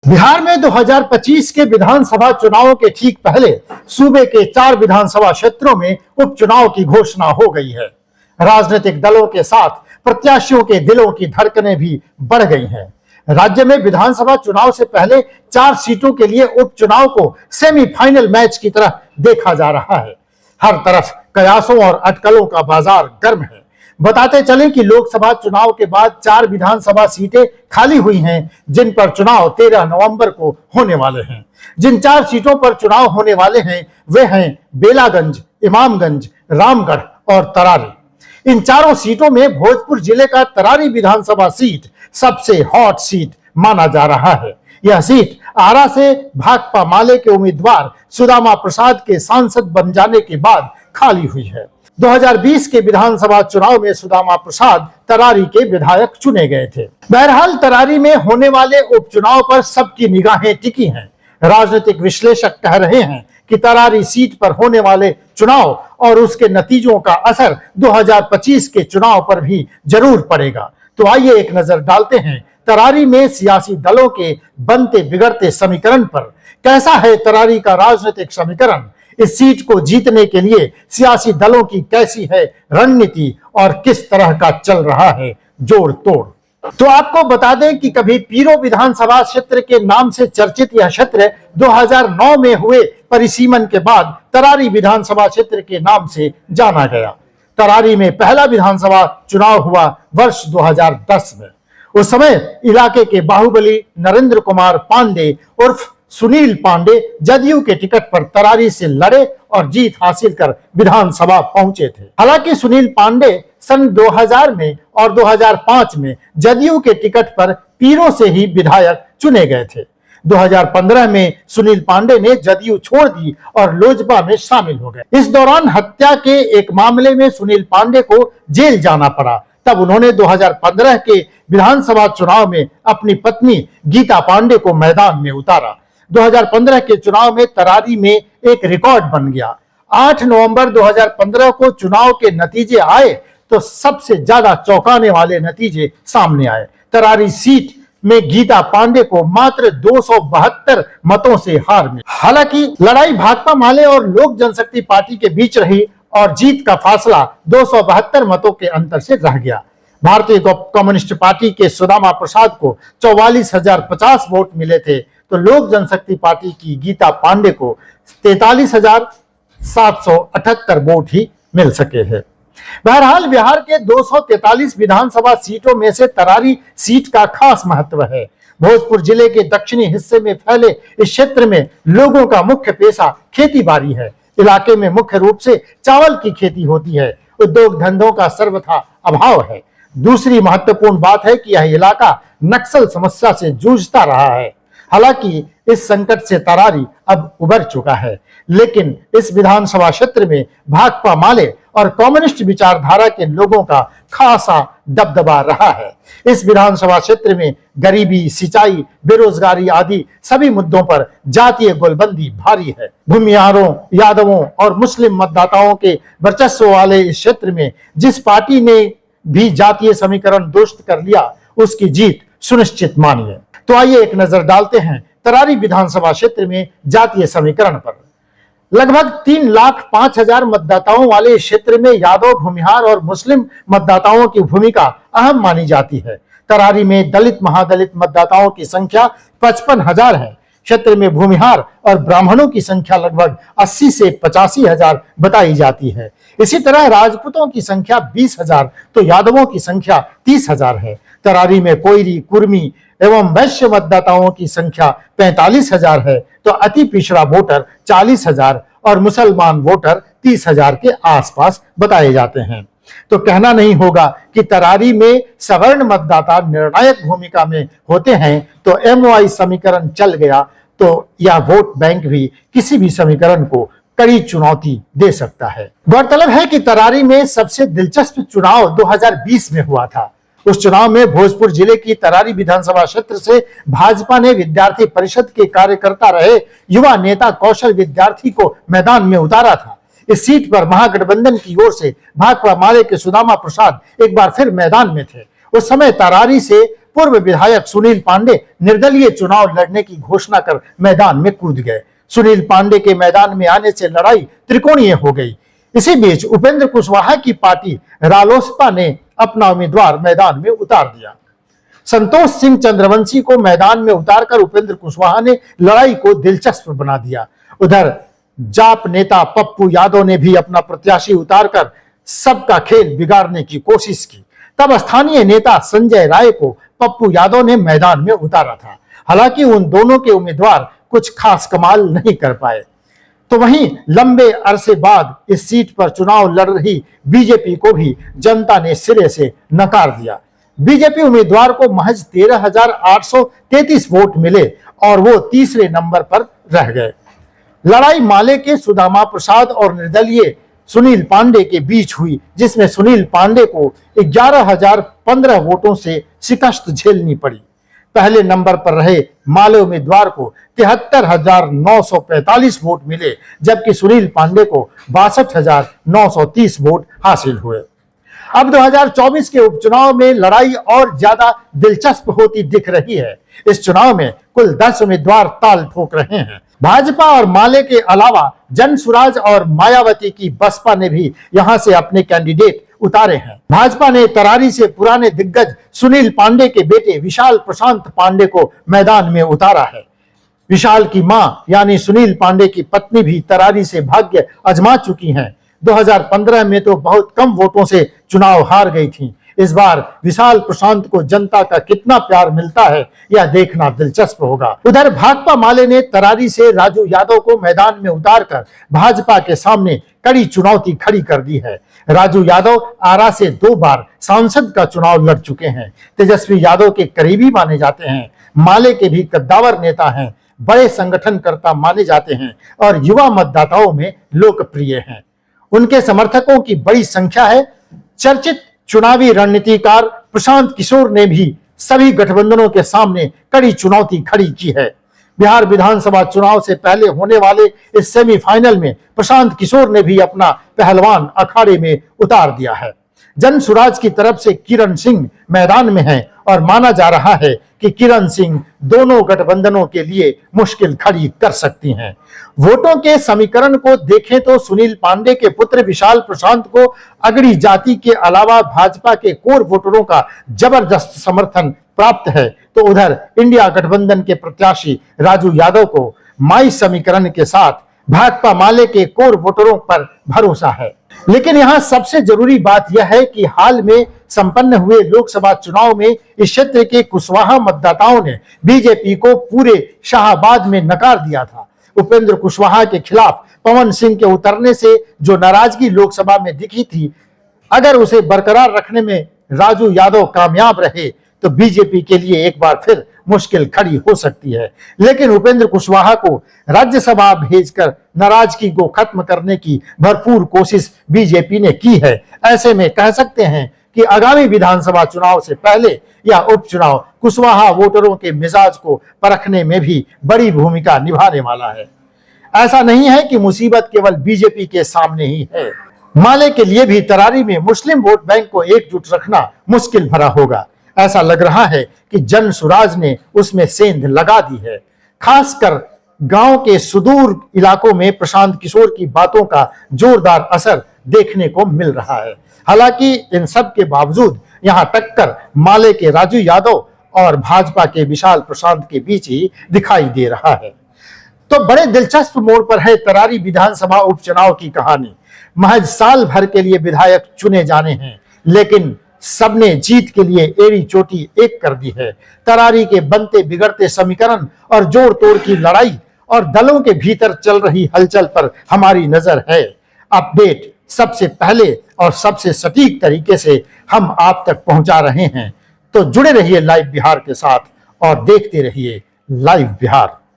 बिहार में 2025 के विधानसभा चुनावों के ठीक पहले सूबे के 4 विधानसभा क्षेत्रों में उपचुनाव की घोषणा हो गई है। राजनीतिक दलों के साथ प्रत्याशियों के दिलों की धड़कनें भी बढ़ गई हैं। राज्य में विधानसभा चुनाव से पहले 4 सीटों के लिए उपचुनाव को सेमीफाइनल मैच की तरह देखा जा रहा है। हर तरफ कयासों और अटकलों का बाजार गर्म है। बताते चलें कि लोकसभा चुनाव के बाद 4 विधानसभा सीटें खाली हुई हैं, जिन पर चुनाव 13 नवंबर को होने वाले हैं। जिन 4 सीटों पर चुनाव होने वाले हैं वे हैं बेलागंज, इमामगंज, रामगढ़ और तरारी। इन चारों सीटों में भोजपुर जिले का तरारी विधानसभा सीट सबसे हॉट सीट माना जा रहा है। यह सीट आरा से भाकपा माले के उम्मीदवार सुदामा प्रसाद के सांसद बन जाने के बाद खाली हुई है। 2020 के विधानसभा चुनाव में सुदामा प्रसाद तरारी के विधायक चुने गए थे। बहरहाल तरारी में होने वाले उपचुनाव पर सबकी निगाहें टिकी हैं। राजनीतिक विश्लेषक कह रहे हैं कि तरारी सीट पर होने वाले चुनाव और उसके नतीजों का असर 2025 के चुनाव पर भी जरूर पड़ेगा। तो आइए एक नजर डालते हैं तरारी में सियासी दलों के बनते बिगड़ते समीकरण पर। कैसा है तरारी का राजनीतिक समीकरण? इस सीट को जीतने के लिए सियासी दलों की कैसी है रणनीति और किस तरह का चल रहा है जोड़ तोड़? तो आपको बता दें कि कभी पीरो विधानसभा क्षेत्र के नाम से चर्चित यह क्षेत्र 2009 में हुए परिसीमन के बाद तरारी विधानसभा क्षेत्र के नाम से जाना गया। तरारी में पहला विधानसभा चुनाव हुआ वर्ष 2010 में। उस समय इलाके के बाहुबली नरेंद्र कुमार पांडे उर्फ सुनील पांडे जदयू के टिकट पर तरारी से लड़े और जीत हासिल कर विधानसभा पहुंचे थे। हालांकि सुनील पांडे सन 2000 में और 2005 में जदयू के टिकट पर पीरो से ही विधायक चुने गए थे। 2015 में सुनील पांडे ने जदयू छोड़ दी और लोजपा में शामिल हो गए। इस दौरान हत्या के एक मामले में सुनील पांडे को जेल जाना पड़ा। तब उन्होंने 2015 के विधानसभा चुनाव में अपनी पत्नी गीता पांडे को मैदान में उतारा। 2015 के चुनाव में तरारी में एक रिकॉर्ड बन गया। 8 नवंबर 2015 को चुनाव के नतीजे आए तो सबसे ज्यादा चौंकाने वाले नतीजे सामने आए। तरारी सीट में गीता पांडे को मात्र 272 मतों से हार मिली। हालांकि लड़ाई भाकपा माले और लोक जनशक्ति पार्टी के बीच रही और जीत का फासला 272 मतों के अंतर से रह गया। भारतीय कम्युनिस्ट पार्टी के सुदामा प्रसाद को 44,050 वोट मिले थे, तो लोक जनशक्ति पार्टी की गीता पांडे को 43,778 वोट ही मिल सके हैं। बहरहाल बिहार के 243 विधानसभा सीटों में से तरारी सीट का खास महत्व है। भोजपुर जिले के दक्षिणी हिस्से में फैले इस क्षेत्र में लोगों का मुख्य पेशा खेती बाड़ी है। इलाके में मुख्य रूप से चावल की खेती होती है। उद्योग धंधों का सर्वथा अभाव है। दूसरी महत्वपूर्ण बात है कि यह इलाका नक्सल समस्या से जूझता रहा है। हालांकि इस संकट से तरारी अब उबर चुका है, लेकिन इस विधानसभा क्षेत्र में भाकपा माले और कम्युनिस्ट विचारधारा के लोगों का खासा दबदबा रहा है। इस विधानसभा क्षेत्र में गरीबी, सिंचाई, बेरोजगारी आदि सभी मुद्दों पर जातीय गोलबंदी भारी है। भूमिहारों, यादवों और मुस्लिम मतदाताओं के वर्चस्व वाले इस क्षेत्र में जिस पार्टी ने भी जातीय समीकरण दुरुस्त कर लिया, उसकी जीत सुनिश्चित मानिए। तो आइए एक नजर डालते हैं तरारी विधानसभा क्षेत्र में जातीय समीकरण पर। लगभग 3,05,000 मतदाताओं वाले क्षेत्र में यादव, भूमिहार और मुस्लिम मतदाताओं की भूमिका अहम मानी जाती है। तरारी में दलित, महादलित मतदाताओं की संख्या 55,000 है। क्षेत्र में भूमिहार और ब्राह्मणों की संख्या लगभग 80 से 85,000 बताई जाती है। इसी तरह राजपूतों की संख्या 20,000 तो यादवों की संख्या 30,000 है। तरारी में कोयरी, कुर्मी एवं वैश्य मतदाताओं की संख्या 45,000 है, तो अति पिछड़ा वोटर 40,000 और मुसलमान वोटर 30,000 के आसपास बताए जाते हैं। तो कहना नहीं होगा कि तरारी में सवर्ण मतदाता निर्णायक भूमिका में होते हैं। तो MY समीकरण चल गया तो यह वोट बैंक भी किसी भी समीकरण को कड़ी चुनौती दे सकता है। गौरतलब है कि तरारी में सबसे दिलचस्प चुनाव 2020 में हुआ था। उस चुनाव में भोजपुर जिले की तरारी विधानसभा क्षेत्र से भाजपा ने विद्यार्थी परिषद के कार्यकर्ता रहे युवा नेता कौशल विद्यार्थी को मैदान में उतारा था। इस सीट पर महागठबंधन की ओर से भाकपा माले के सुदामा प्रसाद एक बार फिर मैदान में थे। उस समय तरारी से पूर्व विधायक सुनील पांडे निर्दलीय चुनाव लड़ने की घोषणा कर मैदान में कूद गए। सुनील पांडे के मैदान में आने से लड़ाई त्रिकोणीय हो गई। इसी बीच उपेंद्र कुशवाहा की पार्टी रालोसपा ने अपना उम्मीदवार मैदान में उतार दिया। संतोष सिंह चंद्रवंशी को मैदान में उतारकर उपेंद्र कुशवाहा ने लड़ाई को दिलचस्प बना दिया। उधर जाप नेता पप्पू यादव ने भी अपना प्रत्याशी उतारकर सबका खेल बिगाड़ने की कोशिश की। तब स्थानीय नेता संजय राय को पप्पू यादव ने मैदान में उतारा था। हालांकि उन दोनों के उम्मीदवार कुछ खास कमाल नहीं कर पाए। तो वहीं लंबे अरसे बाद इस सीट पर चुनाव लड़ रही बीजेपी को भी जनता ने सिरे से नकार दिया। बीजेपी उम्मीदवार को महज 13,833 वोट मिले और वो तीसरे नंबर पर रह गए। लड़ाई माले के सुदामा प्रसाद और निर्दलीय सुनील पांडे के बीच हुई, जिसमें सुनील पांडे को 11,015 वोटों से शिकस्त झेलनी पड़ी। पहले नंबर पर रहे माले उम्मीदवार को 73,945 वोट मिले, जबकि सुनील पांडे को 62,930 वोट हासिल हुए। अब 2024 के उपचुनाव में लड़ाई और ज्यादा दिलचस्प होती दिख रही है। इस चुनाव में कुल 10 उम्मीदवार ताल ठोक रहे हैं। भाजपा और माले के अलावा जनसुराज और मायावती की बसपा ने भी यहां से अपने कैंडिडेट उतारे हैं। भाजपा ने तरारी से पुराने दिग्गज सुनील पांडे के बेटे विशाल प्रशांत पांडे को मैदान में उतारा है। विशाल की मां यानी सुनील पांडे की पत्नी भी तरारी से भाग्य आजमा चुकी हैं। 2015 में तो बहुत कम वोटों से चुनाव हार गई थी। इस बार विशाल प्रशांत को जनता का कितना प्यार मिलता है, यह देखना दिलचस्प होगा। उधर भाकपा माले ने तरारी से राजू यादव को मैदान में उतारकर भाजपा के सामने कड़ी चुनौती खड़ी कर दी है। राजू यादव आरा से 2 बार सांसद का चुनाव लड़ चुके हैं। तेजस्वी यादव के करीबी माने जाते हैं। माले के भी कद्दावर नेता हैं, बड़े संगठनकर्ता माने जाते हैं और युवा मतदाताओं में लोकप्रिय हैं। उनके समर्थकों की बड़ी संख्या है। चर्चित चुनावी रणनीतिकार प्रशांत किशोर ने भी सभी गठबंधनों के सामने कड़ी चुनौती खड़ी की है। बिहार विधानसभा चुनाव से पहले होने वाले इस सेमीफाइनल में प्रशांत किशोर ने भी अपना पहलवान अखाड़े में उतार दिया है। जनसुराज की तरफ से किरण सिंह मैदान में हैं और माना जा रहा है कि किरण सिंह दोनों गठबंधनों के लिए मुश्किल खड़ी कर सकती हैं। वोटों के समीकरण को देखें तो सुनील पांडे के पुत्र विशाल प्रशांत को अगड़ी जाति के अलावा भाजपा के कोर वोटरों का जबरदस्त समर्थन प्राप्त है। तो उधर इंडिया गठबंधन के प्रत्याशी राजू यादव को माई समीकरण के साथ भाकपा माले के कोर वोटरों पर भरोसा है। लेकिन यहाँ सबसे जरूरी बात यह है कि हाल में संपन्न हुए लोकसभा चुनाव में इस क्षेत्र के कुशवाहा मतदाताओं ने बीजेपी को पूरे शाहाबाद में नकार दिया था। उपेंद्र कुशवाहा के खिलाफ पवन सिंह के उतरने से जो नाराजगी लोकसभा में दिखी थी, अगर उसे बरकरार रखने में राजू यादव कामयाब रहे तो बीजेपी के लिए एक बार फिर मुश्किल खड़ी हो सकती है। लेकिन उपेंद्र कुशवाहा को राज्यसभा भेजकर नाराजगी को खत्म करने की भरपूर कोशिश बीजेपी ने की है। ऐसे में कह सकते हैं कि आगामी विधानसभा चुनाव से पहले या उपचुनाव कुशवाहा वोटरों के मिजाज को परखने में भी बड़ी भूमिका निभाने वाला है। ऐसा नहीं है कि मुसीबत केवल बीजेपी के सामने ही है। माले के लिए भी तरारी में मुस्लिम वोट बैंक को एकजुट रखना मुश्किल भरा होगा। ऐसा लग रहा है कि जनसुराज ने उसमें सेंध लगा दी है। खासकर गांव के सुदूर इलाकों में प्रशांत किशोर की बातों का जोरदार असर देखने को मिल रहा है। हालांकि इन सब के बावजूद यहां टक्कर माले के राजू यादव और भाजपा के विशाल प्रशांत के बीच ही दिखाई दे रहा है। तो बड़े दिलचस्प मोड़ पर है तरारी विधानसभा उपचुनाव की कहानी। महज साल भर के लिए विधायक चुने जाने हैं, लेकिन सबने जीत के लिए एड़ी चोटी एक कर दी है। तरारी के बनते बिगड़ते समीकरण और जोड़ तोड़ की लड़ाई और दलों के भीतर चल रही हलचल पर हमारी नजर है। अपडेट सबसे पहले और सबसे सटीक तरीके से हम आप तक पहुंचा रहे हैं। तो जुड़े रहिए लाइव बिहार के साथ और देखते रहिए लाइव बिहार।